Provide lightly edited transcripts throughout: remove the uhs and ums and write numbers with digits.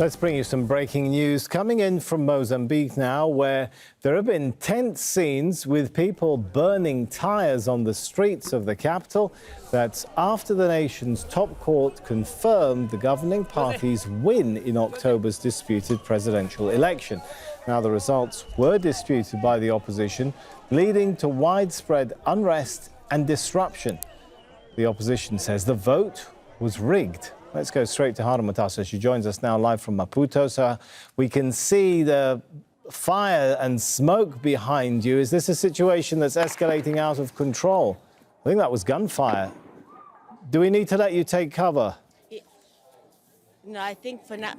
Let's bring you some breaking news coming in from Mozambique now, where there have been tense scenes with people burning tyres on the streets of the capital. That's after the nation's top court confirmed the governing party's win in October's disputed presidential election. Now, the results were disputed by the opposition, leading to widespread unrest and disruption. The opposition says the vote was rigged. Let's go straight to Haru. Mutasa. She joins us now live from Maputo, so we can see the fire and smoke behind you. Is this a situation that's escalating out of control? I think that was gunfire. Do we need to let you take cover? No, I think for now,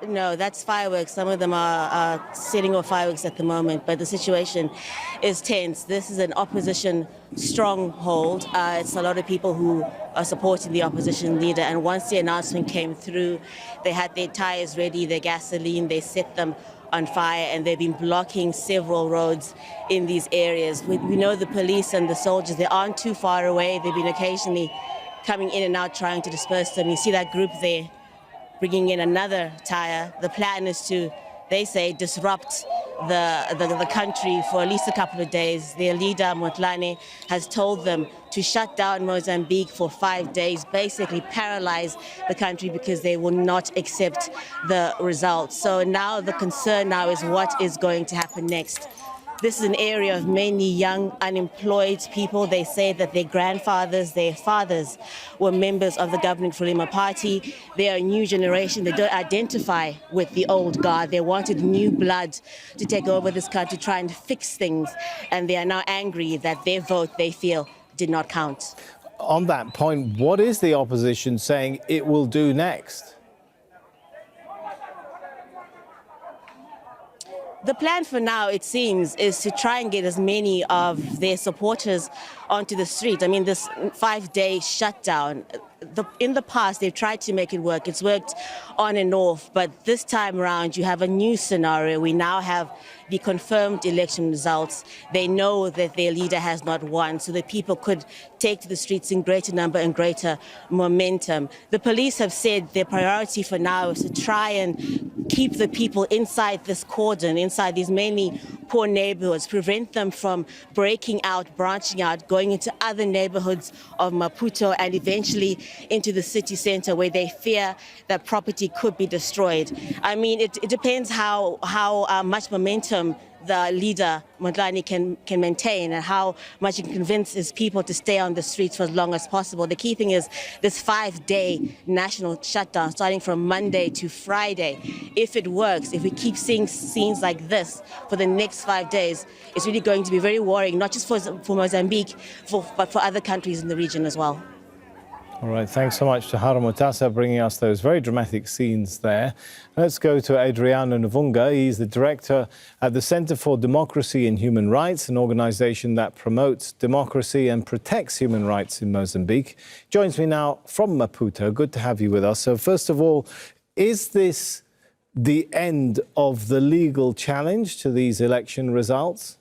no, that's fireworks. Some of them are setting off fireworks at the moment, but the situation is tense. This is an opposition stronghold. It's a lot of people who are supporting the opposition leader, and once the announcement came through, they had their tires ready, their gasoline, they set them on fire, and they've been blocking several roads in these areas. We know the police and the soldiers, they aren't too far away. They've been occasionally coming in and out trying to disperse them. You see that group there bringing in another tire. The plan is to, they say, disrupt the country for at least a couple of days. Their leader, Mondlane, has told them to shut down Mozambique for 5 days, basically paralyze the country because they will not accept the results. So now the concern now is what is going to happen next. This is an area of mainly young, unemployed people. They say that their grandfathers, their fathers were members of the governing FRELIMO party. They are a new generation. They don't identify with the old guard. They wanted new blood to take over this country, try and fix things. And they are now angry that their vote, they feel, did not count. On that point, what is the opposition saying it will do next? The plan for now, it seems, is to try and get as many of their supporters onto the street. I mean, this 5-day shutdown, in the past, they've tried to make it work. It's worked on and off, but this time around, you have a new scenario. We now have the confirmed election results. They know that their leader has not won, so that people could take to the streets in greater number and greater momentum. The police have said their priority for now is to try and keep the people inside this cordon, inside these mainly poor neighborhoods, prevent them from breaking out, branching out, going into other neighborhoods of Maputo and eventually into the city center where they fear that property could be destroyed. I mean, it depends how much momentum the leader, Mondlane, can maintain and how much he can convince his people to stay on the streets for as long as possible. The key thing is this 5-day national shutdown starting from Monday to Friday. If it works, if we keep seeing scenes like this for the next 5 days, it's really going to be very worrying, not just for Mozambique, but for other countries in the region as well. All right, thanks so much to Haru Mutasa bringing us those very dramatic scenes there. Let's go to Adriano Nuvunga. He's the director at the Center for Democracy and Human Rights, an organization that promotes democracy and protects human rights in Mozambique. Joins me now from Maputo. Good to have you with us. So first of all, is this the end of the legal challenge to these election results?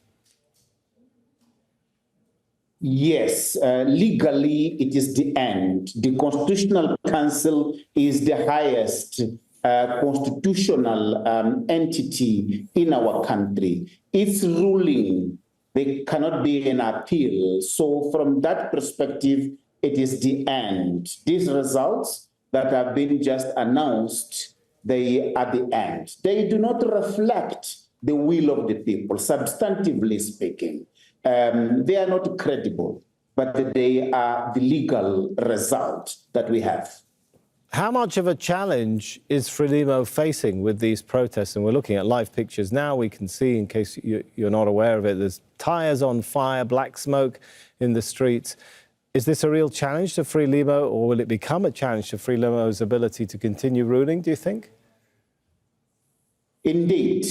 Yes, legally it is the end. The Constitutional Council is the highest constitutional entity in our country. Its ruling, there cannot be an appeal. So from that perspective, it is the end. These results that have been just announced, they are the end. They do not reflect the will of the people, substantively speaking. They are not credible, but they are the legal result that we have. How much of a challenge is FRELIMO facing with these protests? And we're looking at live pictures now. We can see, in case you're not aware of it, there's tires on fire, black smoke in the streets. Is this a real challenge to FRELIMO, or will it become a challenge to FRELIMO's ability to continue ruling, do you think? Indeed.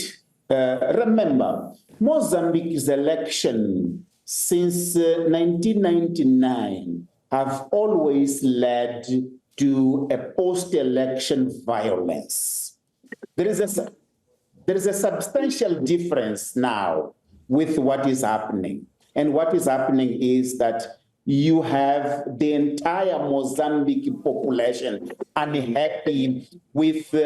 Remember, Mozambique's election since 1999 have always led to a post-election violence. There is a substantial difference now with what is happening. And what is happening is that you have the entire Mozambique population unhappy with the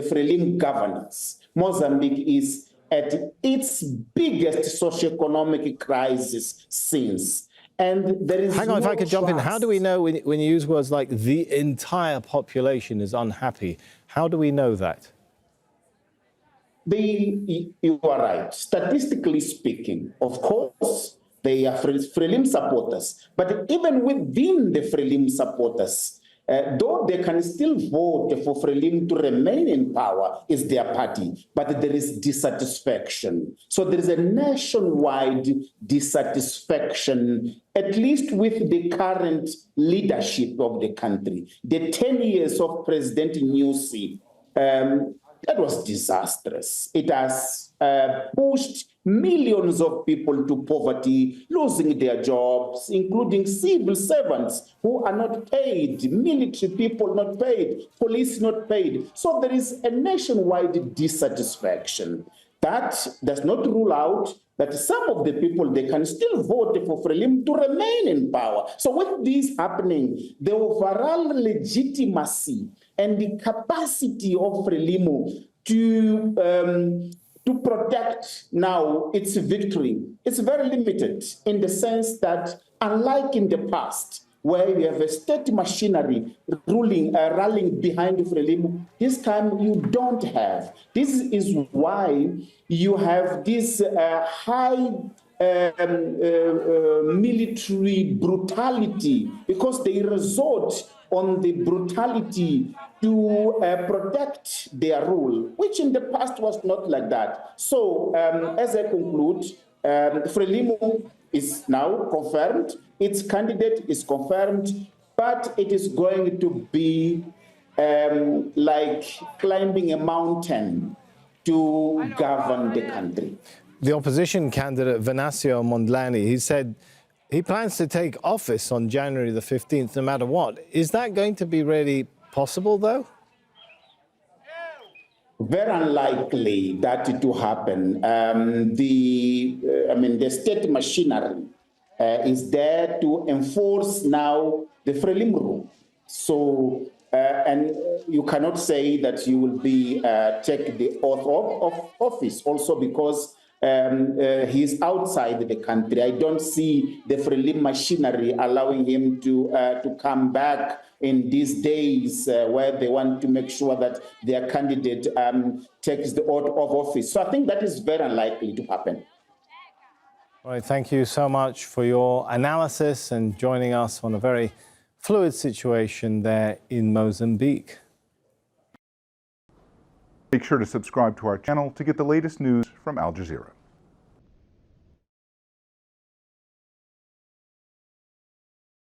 FRELIMO governance. Mozambique is at its biggest socioeconomic crisis since. And there is Hang on, if I could jump in. How do we know when you use words like the entire population is unhappy? How do we know that? You are right. Statistically speaking, of course, they are FRELIMO supporters. But even within the FRELIMO supporters, though they can still vote for FRELIMO to remain in power, is their party, but there is dissatisfaction. So there is a nationwide dissatisfaction, at least with the current leadership of the country. The 10 years of President Nyusi, that was disastrous. It has pushed millions of people to poverty, losing their jobs, including civil servants who are not paid, military people not paid, police not paid. So there is a nationwide dissatisfaction. That does not rule out that some of the people, they can still vote for FRELIMO to remain in power. So with this happening, the overall legitimacy and the capacity of FRELIMO to protect now its victory, it's very limited in the sense that, unlike in the past, where you have a state machinery rallying behind FRELIMO, this time you don't have. This is why you have this high military brutality, because they resort on the brutality to protect their rule, which in the past was not like that. So as I conclude, FRELIMO is now confirmed, its candidate is confirmed, but it is going to be like climbing a mountain to govern the country. The opposition candidate, Venancio Mondlane, he said he plans to take office on January the 15th, no matter what. Is that going to be really possible, though? Very unlikely that to happen. The state machinery is there to enforce now the FRELIMO rule. So, and you cannot say that you will be take the oath of office also because he's outside the country. I don't see the FRELIMO machinery allowing him to come back in these days where they want to make sure that their candidate takes the oath of office. So I think that is very unlikely to happen. All right, thank you so much for your analysis and joining us on a very fluid situation there in Mozambique. Make sure to subscribe to our channel to get the latest news from Al Jazeera.